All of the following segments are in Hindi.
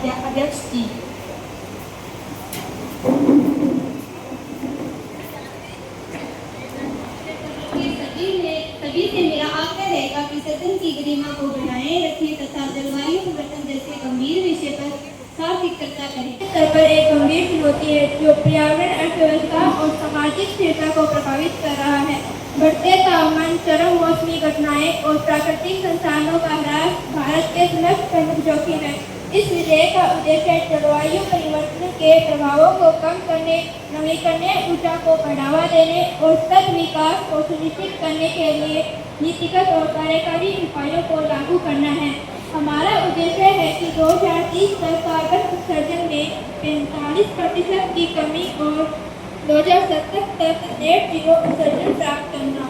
अध्यक्ष जी। सभी से मेरा आग्रह रहेगा कि सदन की गरिमा को बनाए रखें तथा जलवायु परिवर्तन जैसे गंभीर विषय पर सार्थक चर्चा करें। इस स्तर पर एक गंभीर चुनौती है जो पर्यावरण, अर्थव्यवस्था और सामाजिक स्थिरता को प्रभावित कर रहा है। बढ़ते तापमान, चरम मौसमी घटनाएं और प्राकृतिक संसाधनों का ह्रास भारत के समस्त प्रमुख जोखिम है। इस विधेयक का उद्देश्य जलवायु परिवर्तन के प्रभावों को कम करने, नवीकरणीय ऊर्जा को बढ़ावा देने और सतत विकास को सुनिश्चित करने के लिए नीतिगत और कार्यकारी उपायों को लागू करना है। हमारा उद्देश्य है कि 2030 तक कार्बन उत्सर्जन में 45% की कमी और 2070 तक नेट जीरो उत्सर्जन प्राप्त करना,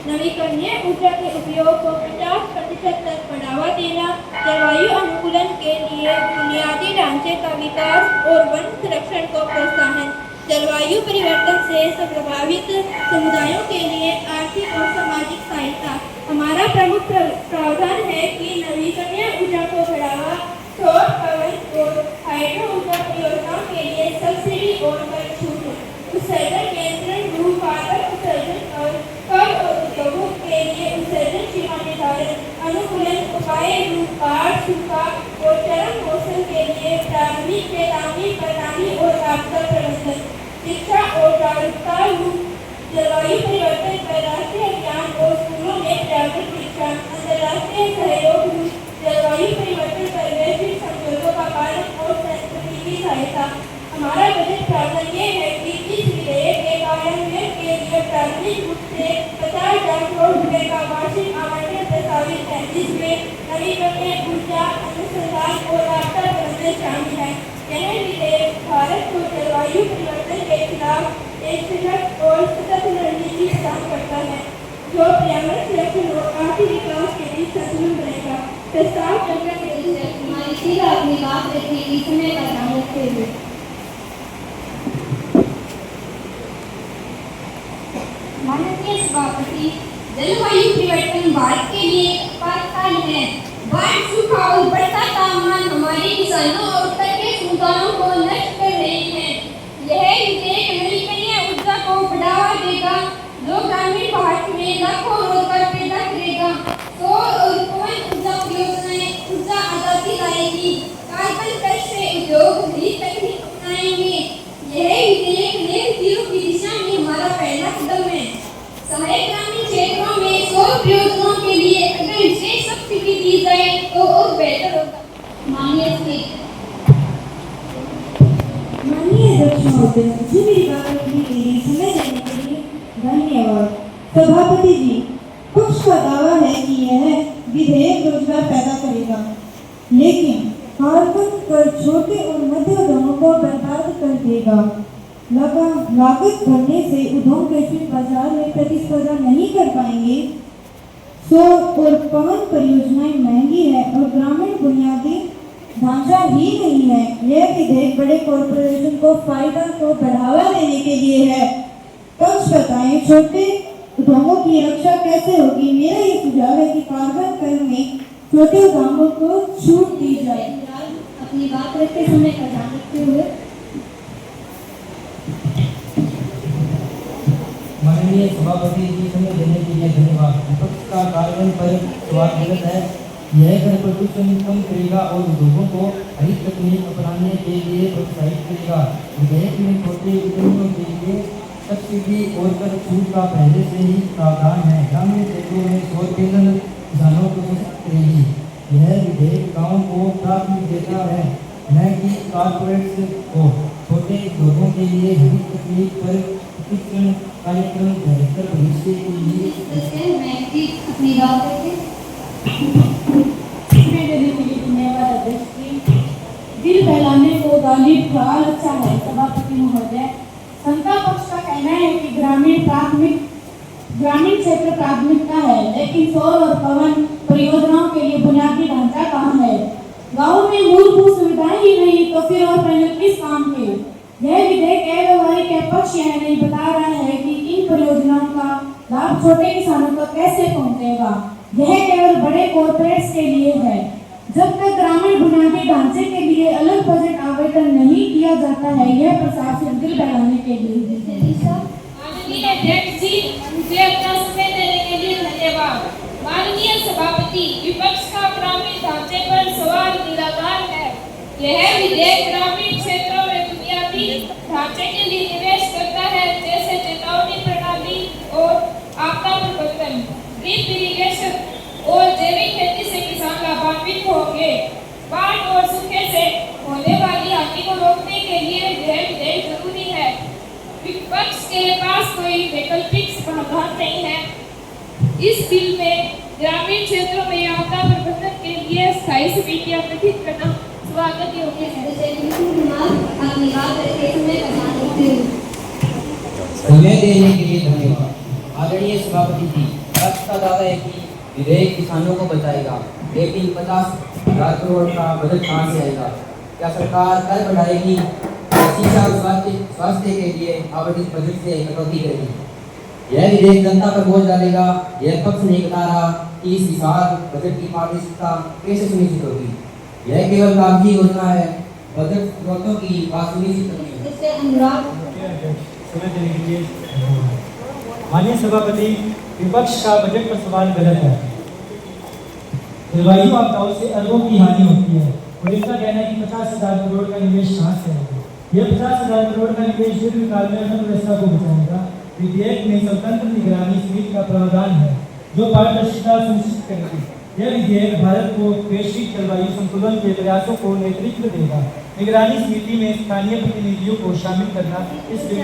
नवीकरणीय ऊर्जा के उपयोग को 50% तक बढ़ावा देना, जलवायु अनुकूलन के लिए बुनियादी ढांचे का विकास और वन संरक्षण को प्रोत्साहन, जलवायु परिवर्तन से प्रभावित समुदायों के लिए आर्थिक और सामाजिक सहायता। हमारा प्रमुख प्रावधान है कि नवीकरणीय ऊर्जा को बढ़ावा, सौर, पवन और हाइड्रो ऊर्जा परियोजनाओं के लिए सब्सिडी और कर छूट, उत्सर्जन नियंत्रण, भू कार्बन उत्सर्जन और कर और उद्योगों के लिए उत्सर्जन सीमा निर्धारण, अनुकूलन उपाय, बाढ़, सूखा और चरम मौसम के लिए प्राथमिक चेतावनी प्रणाली और आपदा प्रबंधन, शिक्षा और जागरूकता, जलवायु परिवर्तन पर राष्ट्रीय अभियान और स्कूलों में पर्यावरण शिक्षण, अंतर्राष्ट्रीय सहयोग, जलवायु परिवर्तन पर वैश्विक समझौतों का पालन और तकनीकी सहायता। हमारा बजट प्रावधान ये है कि इस विधेयक के कार्यान्वयन के लिए प्राथमिक रूप से 50,000 करोड़ रुपए का वार्षिक आवंटन प्रस्तावित है, जिसमें नवीकरणीय ऊर्जा, अनुसंधान और आपदा प्रबंधन शामिल है। यह विधेयक भारत को जलवायु परिवर्तन के खिलाफ एक सशक्त और सतत रणनीति प्रदान करता है, जो पर्यावरण संरक्षण और आर्थिक विकास के बीच संतुलन बनेगा। प्रस्ताव चर्चा के लिए हमारी सीधा अपनी बात रखने समय का ध्यान रखते हुए माननीय सभापति, जलवायु परिवर्तन भारत के लिए आपातकाल है। बाढ़, सूखा और बढ़ता तापमान हमारे किसानों और उत्तर के समुदायों को नष्ट कर रहे हैं। यह विधेयक नवीकरणीय ऊर्जा को बढ़ावा देगा, जो ग्रामीण भारत में लाखों रोजगार पैदा करेगा। सौर और पवन ऊर्जा परियोजनाएं ऊर्जा आजादी लाएगी, कार्बन क्रश से उद्योग नई तकनीक अपनाएंगे। यह विधेयक नेट जीरो की दिशा में हमारा पहला कदम है। सहायक ग्रामीण क्षेत्रों में सौर परियोजनाओं के लिए अगर विशेष सब्सिडी दी जाए तो और बेहतर होगा। माननीय अध्यक्ष महोदय, मुझे मेरी बात रखने के लिए समय देने के लिए धन्यवाद। सभापति जी, पक्ष का दावा है कि यह विधेयक रोजगार पैदा करेगा, लेकिन कार्बन कर छोटे और मध्य उद्योगों को बर्बाद कर देगा। लागत बढ़ने से उद्योग वैश्विक बाजार में प्रतिस्पर्धा नहीं कर पाएंगे। सौर और पवन परियोजनाएं महंगी है और ग्रामीण बुनियादी ढांचा ही नहीं है। यह विधेयक बड़े कॉरपोरेशन को फायदा को बढ़ावा देने के लिए है। पक्ष बताएं, छोटे उद्योगों की रक्षा कैसे होगी? मेरा ये सुझाव है कि कार्बन कर में छोटे उद्योगों को छूट दी जाए। अपनी बात रखते समय का ध्यान रखते हुए माननीय सभापति जी, समय देने के लिए धन्यवाद। विपक्ष का कार्बन पर सवाल गलत है। यह कर प्रदूषण कम करेगा और उद्योगों को हरित तकनीक अपनाने के लिए प्रोत्साहित करेगा। विधेयक में छोटे उद्योगों के लिए सब्सिडी और कर छूट का पहले से ही प्रावधान है। ग्रामीण क्षेत्रों में सौर पैनल किसानों को सशक्त करेगी। यह विधेयक गाँव को प्राथमिक देता है, न कि कारपोरेट्स को। छोटे उद्योगों के लिए हरित तकनीक पर प्रशिक्षण कार्यक्रम बेहतर भविष्य के लिए अपनी बात रखें। धन्यवाद अध्यक्ष जी। दिल बहलाने को गाली ख्याल अच्छा है। सभापति महोदय, संघ पक्ष का कहना है कि ग्रामीण क्षेत्र प्राथमिकता है, लेकिन सौर और पवन परियोजनाओं के लिए बुनियादी ढांचा कहाँ है? गाँव में मूलभूत सुविधाएं ही नहीं तो फिर और पैनल किस काम के? यह विधेयक अव्यवहारिक है। पक्ष यह नहीं बता रहा है कि इन परियोजनाओं का लाभ छोटे किसानों तक कैसे पहुंचेगा। यह केवल बड़े कॉर्पोरेट्स के लिए है। जब तक ग्रामीण बुनियादी ढांचे के लिए अलग किया जाता है यह प्रशासन दिल बहलाने के लिए। माननीय अध्यक्ष जी, मुझे अपना समय देने के लिए धन्यवाद। माननीय सभापति, विपक्ष का ग्रामीण ढांचे पर सवाल निराधार है। यह विधेयक ग्रामीण क्षेत्रों में बुनियादी ढांचे के लिए निवेश करता है, जैसे चेतावनी प्रणाली और आपदा प्रबंधन, ड्रिप इरिगेशन और जैविक खेती से किसान लाभान्वित होंगे। बाढ़ और सूखे से होने वाली हानि को रोकने के लिए यह विधेयक जरूरी है। विपक्ष के पास कोई वैकल्पिक समाधान नहीं है। इस बिल में ग्रामीण क्षेत्रों में आपदा प्रबंधन के लिए स्थायी समितियां गठित करना स्वागत योग्य है। अपनी बात रखते समय प्रधान होते हुए समय देने के लिए धन्यवाद। आदरणीय सभापति जी, पक्ष का दावा है कि विधेयक किसानों को बचाएगा, लेकिन 50,000 करोड़ का बजट कहाँ से आएगा? क्या सरकार कर बढ़ाएगी? शिक्षा और स्वास्थ्य के लिए आवंटित बजट से कटौती करेगी? यह विधेयक जनता पर बोझ डालेगा। यह पक्ष नहीं बता रहा कि इस विशाल बजट की पारदर्शिता कैसे सुनिश्चित होगी। यह केवल कागजी योजना है, बजट स्रोतों की बात सुनिश्चित नहीं है। इससे अनुराग समय देने के लिए माननीय सभापति, विपक्ष का बजट पर सवाल गलत है। जलवायु आपदाओं से अरबों की हानि होती है और इसका कहना है कि 50,000 करोड़ का निवेश कहाँ से आएगा? यह 50,000 करोड़ का निवेश दीर्घकाल में अर्थव्यवस्था को बचाएगा। विधेयक में स्वतंत्र निगरानी समिति का प्रावधान है जो पारदर्शिता सुनिश्चित करेगी। यह विधेयक भारत को वैश्विक जलवायु संतुलन के प्रयासों को नेतृत्व देगा। निगरानी समिति में स्थानीय प्रतिनिधियों को शामिल करना इस बिल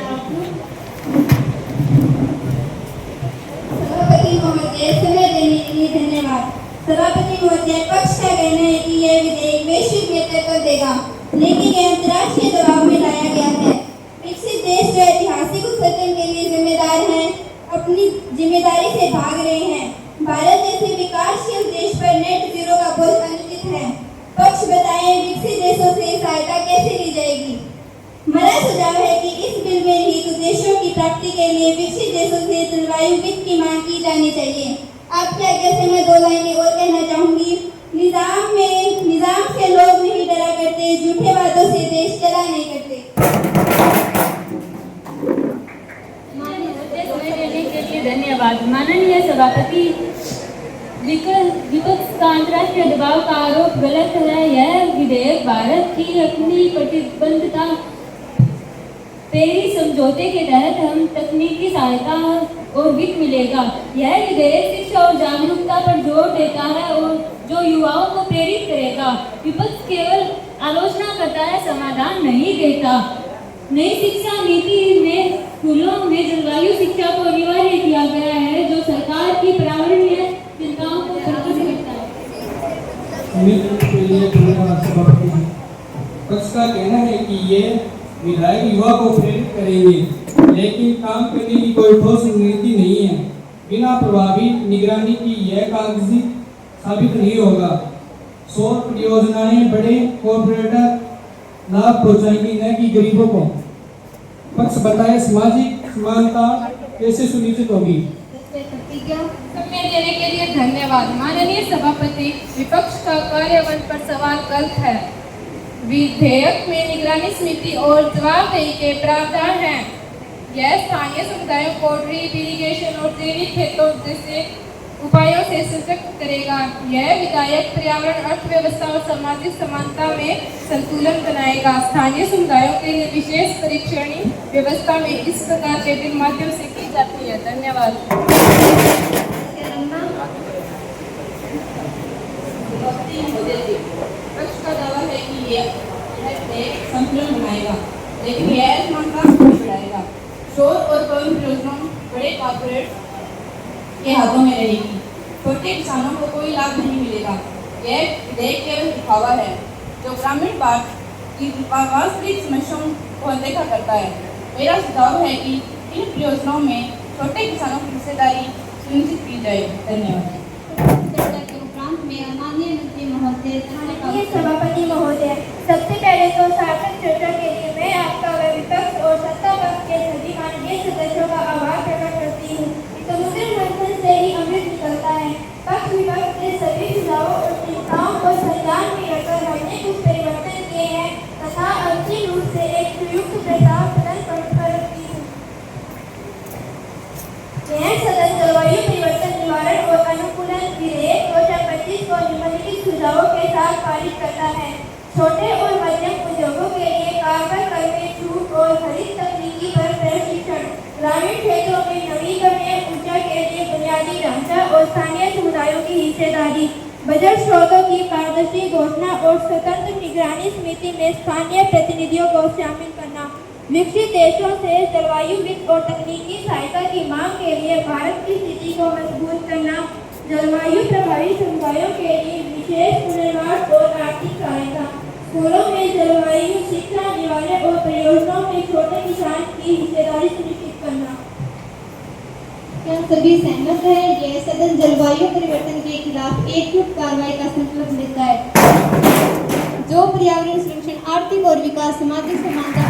सभापति महोदय, समय देने के लिए धन्यवाद। सभापति महोदय, पक्ष का कहना है कि यह विधेयक वैश्विक नेतृत्व देगा, लेकिन यह अंतर्राष्ट्रीय दबाव में लाया गया है। विकसित देश जो ऐतिहासिक उत्सर्जन के लिए जिम्मेदार हैं, अपनी जिम्मेदारी से भाग रहे हैं। भारत जैसे विकासशील देश पर नेट जीरो का बोझ अनुचित है। पक्ष बताएं, विकसित देशों से सहायता कैसे ली जाएगी? मेरा सुझाव है कि इस बिल में निहित उद्देश्यों की प्राप्ति के लिए विकसित देशों से जलवायु वित्त की मांग की जानी चाहिए। आपके आगे से मैं 2 लाइनें और कहना चाहूंगी। निजाम से लोग नहीं डरा करते, झूठे वादों से देश चला नहीं करते। समय देने के लिए धन्यवाद। माननीय सभापति, विपक्ष का अंतर्राष्ट्रीय दबाव का आरोप गलत है। यह विधेयक भारत की अपनी प्रतिबद्धता पेरिस समझौते के तहत हम तकनीकी सहायता और वित्त मिलेगा। यह विधेयक शिक्षा और जागरूकता पर जोर देता है और जो युवाओं को प्रेरित करेगा। विपक्ष केवल आलोचना करता है, समाधान नहीं देता। नई शिक्षा नीति में स्कूलों में जलवायु शिक्षा को अनिवार्य किया गया है, जो सरकार की पर्यावरणीय चिंताओं को प्रकट करता है। पक्ष का कहना है कि ये विधायक युवा को प्रेरित करेंगे, लेकिन काम करने की कोई ठोस रणनीति नहीं है। बिना प्रभावी निगरानी की यह कागजी साबित नहीं होगा। सौर परियोजनाएं बड़े कॉर्पोरेटर लाभ पहुंचाएंगी, न कि गरीबों को। पक्ष बताए, सामाजिक समानता कैसे सुनिश्चित होगी? समय देने के लिए धन्यवाद। माननीय सभापति, विपक्ष का कार्यबल पर सवाल गलत है। विधेयक में निगरानी समिति और जवाबदेही के प्रावधान हैं। यह स्थानीय समुदायों को ड्रिप इरिगेशन और जैविक खेतों जैसे उपायों से सशक्त करेगा। यह विधेयक पर्यावरण, अर्थव्यवस्था और सामाजिक समानता में संतुलन बनाएगा। स्थानीय समुदायों के लिए विशेष परीक्षणी व्यवस्था में इस प्रकार के बिल माध्यम से की जाती है। धन्यवाद। पक्ष का दावा है कि यह संतुलन बनाएगा, लेकिन यह मांग का बढ़ाएगा। शोर और पवन परियोजनाओं बड़े कॉर्पोरेट के हाथों में रहेगी। छोटे किसानों को कोई लाभ नहीं मिलेगा। यह विधेयक केवल दिखावा है जो ग्रामीण भारत की वास्तविक समस्याओं को अनदेखा करता है। मेरा सुझाव है कि इन परियोजनाओं में छोटे किसानों की हिस्सेदारी सुनिश्चित की जाए। धन्यवाद। माननीय मंत्री महोदय, माननीय सभापति महोदय, सबसे पहले तो सार्थक चर्चा के लिए मैं आपका व विपक्ष और सत्ता पक्ष के सभी माननीय सदस्यों का आभार प्रकट करती हूँ। समुद्र मंथन से ही अमृत निकलता है। पक्ष विपक्ष के सभी सुझावों और चिंताओं को संज्ञान में रखकर हमने कुछ परिवर्तन किए हैं तथा अंतिम रूप से एक करता है। छोटे और मध्यम उद्योगों के लिए कारगर कर में छूट और हरित तकनीकी पर प्रशिक्षण, ग्रामीण क्षेत्रों में नवीकरणीय ऊर्जा के लिए बुनियादी ढांचा और स्थानीय समुदायों की हिस्सेदारी, बजट स्रोतों की पारदर्शी घोषणा और स्वतंत्र निगरानी समिति में स्थानीय प्रतिनिधियों को शामिल करना, विकसित देशों से जलवायु वित्त और तकनीकी सहायता की मांग के लिए भारत की स्थिति को मजबूत करना, जलवायु प्रभावित समुदायों के लिए विशेष पुनर्वास और आर्थिक सहायता, स्कूलों में जलवायु शिक्षा निवारण और परियोजनाओं में छोटे किसान की हिस्सेदारी सुनिश्चित करना। क्या सभी सहमत है? यह सदन जलवायु परिवर्तन के खिलाफ एकजुट कार्रवाई का संकल्प लेता है, जो पर्यावरण संरक्षण, आर्थिक और विकास, सामाजिक समानता